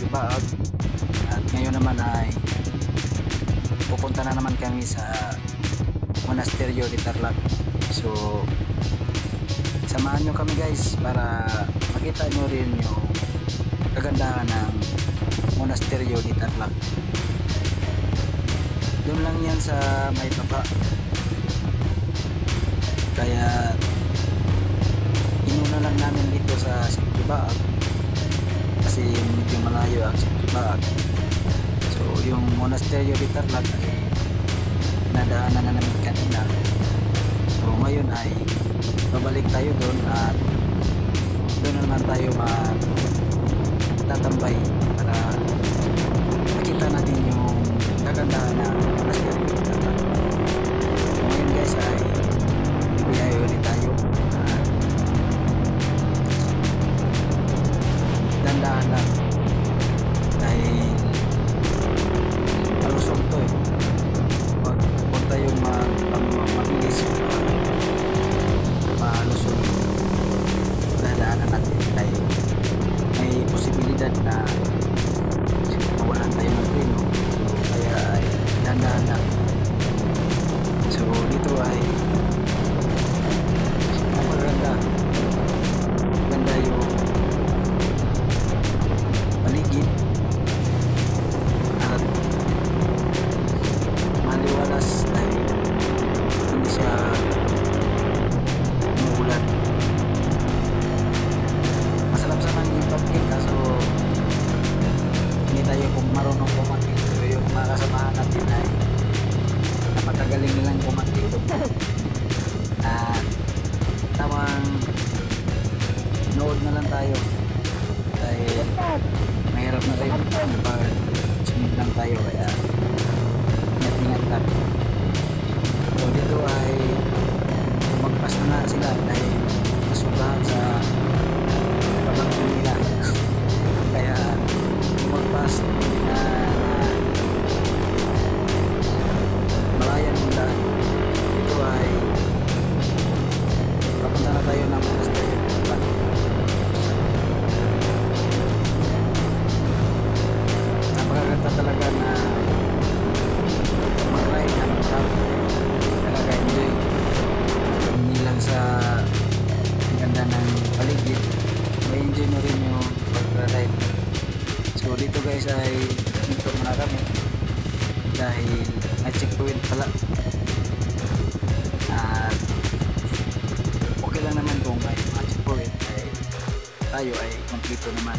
Baag. At ngayon naman ay pupunta na naman kami sa Monasterio de Tarlac. So samahan nyo kami guys para makita nyo rin yung kagandahan ng Monasterio de Tarlac. Doon lang yan sa may baba, kaya inuna lang namin dito sa Sitio Baag kasi medyo malayo ang Sitio Baag. So yung Monasterio de Tarlac ay nadaanan na namin kanina. So ngayon ay babalik tayo doon at doon naman tayo magtatambay para makita natin yung kagandahan ng Monasterio de Tarlac. So ngayon guys ay bibiyahe ulit tayo at dandahan lang dahil malusog to eh. Huwag tayong mabilis malusog dadaanan natin dahil may posibilidad na mawalan tayo ng preno, kaya ay dandahan lang. So dito ay maganda yung paligid at maliwalas dahil hindi siya umuulan. Masarap sa nang ipapkin kaso hindi tayo kung marunong pumatik. So yung mga kasamahan natin ay napakagaling nilang pumatik at tamang nood na lang tayo dahil mahirap na rin pag sunod lang tayo, kaya ingat-ingat lang. So dito ay magpas na nga sila dahil masugahan sa pabangkin nila kaya magpas na malayan nila. Dito ay papunta na tayo ng Monasterio. Napakaganda talaga na mag-ride ng marami, nakaka-enjoy hindi lang sa ganda ng paligid, may enjoy mo rin yung pag-ride. So dito guys ay dito muna kami dahil may checkpoint pala at okay lang naman kung may mga checkpoint ay tayo ay kompleto naman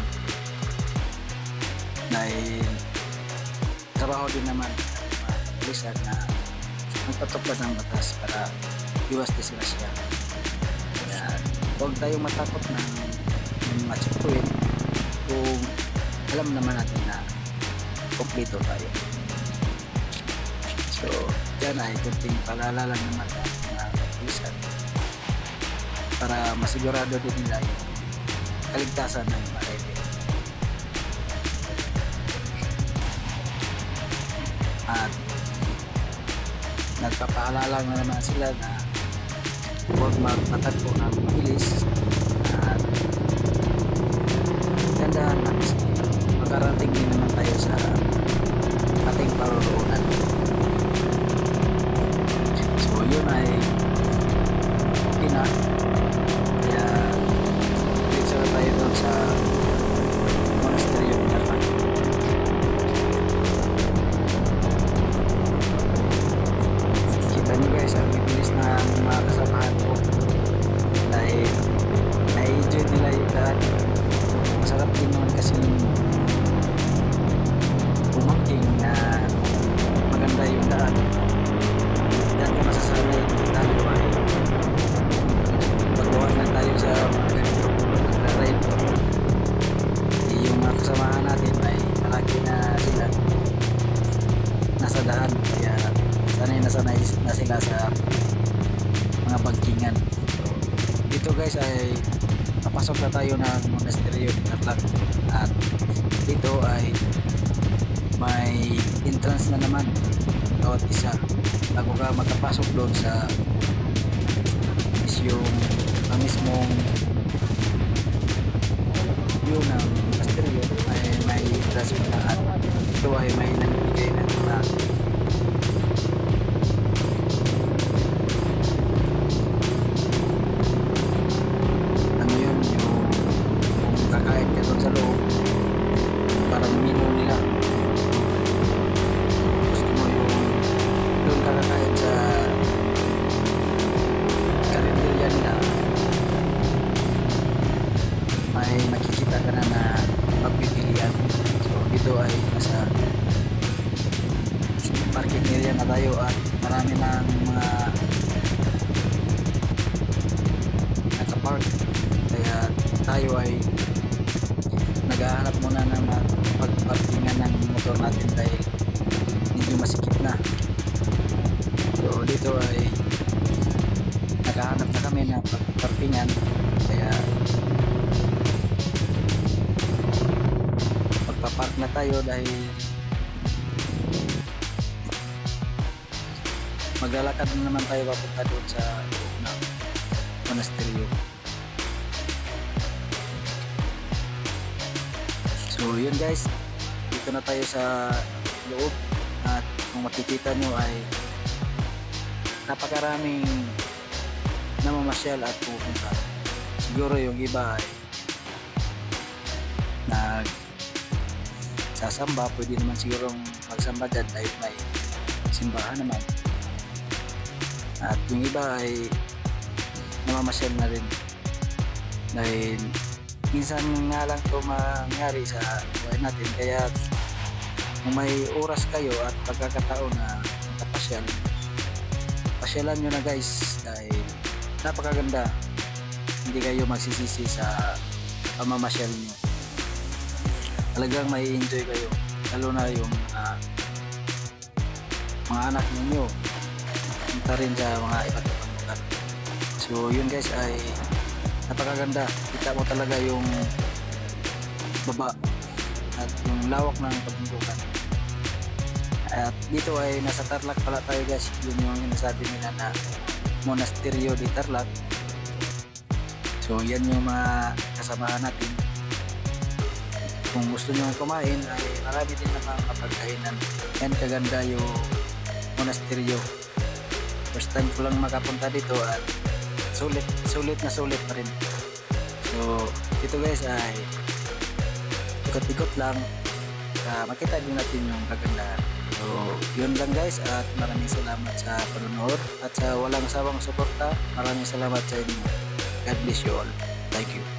dahil trabaho din naman mga pulisan na magpatupad ng batas para iwas disgrasya. Kaya huwag tayong matakot ng mga checkpoint kung alam naman natin na kompleto tayo. So dyan ay kunting palala lang naman ng mga pulisan para masigurado din nila yung kaligtasan ng mga rider. At nagpapaalala na naman sila na huwag magpatakbo ng mabilis at gandaan lang kasi magkarating din naman tayo sa ating paroroonan. So yun ay okay na, kaya diretso na tayo doon sa Monasterio de Tarlac. Kita nyo guys ang bibilis na mga kasamahan ko dahil na-enjoy nila yung lahat. Masarap din naman kasi bumangking na maganda yung daan. Dahil kung masasanay tayo ay pagbuhan lang tayo sa mga ganito nagra-ride. Yung mga kasamahan natin ay malaki na sila nasa daan, kaya sanay na sila sa mga bangkingan. So dito guys ay papasok na tayo ng Monasterio de Tarlac at dito ay may entrance na naman bawat isa bago ka makapasok doon sa is yung mismong view ng Monasterio ay may sa simbahan. Ito ay may namimigay ng mga ano yun, yung kung kakain ka doon sa loob, parang menu nila. Gusto mo yung doon ka kakain sa karinderya nila, may makikita ka na pagpipilian. So dito ay nasa parking area na tayo at marami ng mga nakapark, kaya tayo ay naghahanap muna ng pagparkingan ng motor natin dahil medyo masikip na. So dito ay naghahanap na kami ng pagparkingan, kaya magpapark na tayo dahil maglalakad na naman tayo papunta doon sa loob ng monasteryo. So yun guys, dito na tayo sa loob at kung makikita nyo ay napakaraming namamasyal at pupunta. Siguro yung iba ay sasamba, pwede naman sigurong magsamba dyan dahil may simbahan naman. At yung iba ay namamasyal na rin dahil minsan nga lang ito mangyari sa buhay natin, kaya kung may oras kayo at pagkakataon na makapasyal, pasyalan nyo na guys dahil napakaganda. Hindi kayo magsisisi sa pamamasyal nyo, talagang may enjoy kayo, lalo na yung mga anak ninyo punta rin sa mga iba't ibang lugar. So yun guys ay napakaganda, kita mo talaga yung baba at yung lawak ng kabundukan. At dito ay nasa Tarlac pala tayo guys, yun yung sinasabi nila na Monasterio de Tarlac. So yan yung mga kasamahan natin. Kung gusto nyo kumain ay marami din naman kapagkainan. Yan kaganda yung monasteryo. First time ko lang makapunta dito at sulit pa rin. So dito guys ay ikot-ikot lang, makita din natin yung kagandahan. So yun lang guys, at maraming salamat sa panonood at sa walang sawang suporta. Maraming salamat sa inyo. God bless you all. Thank you.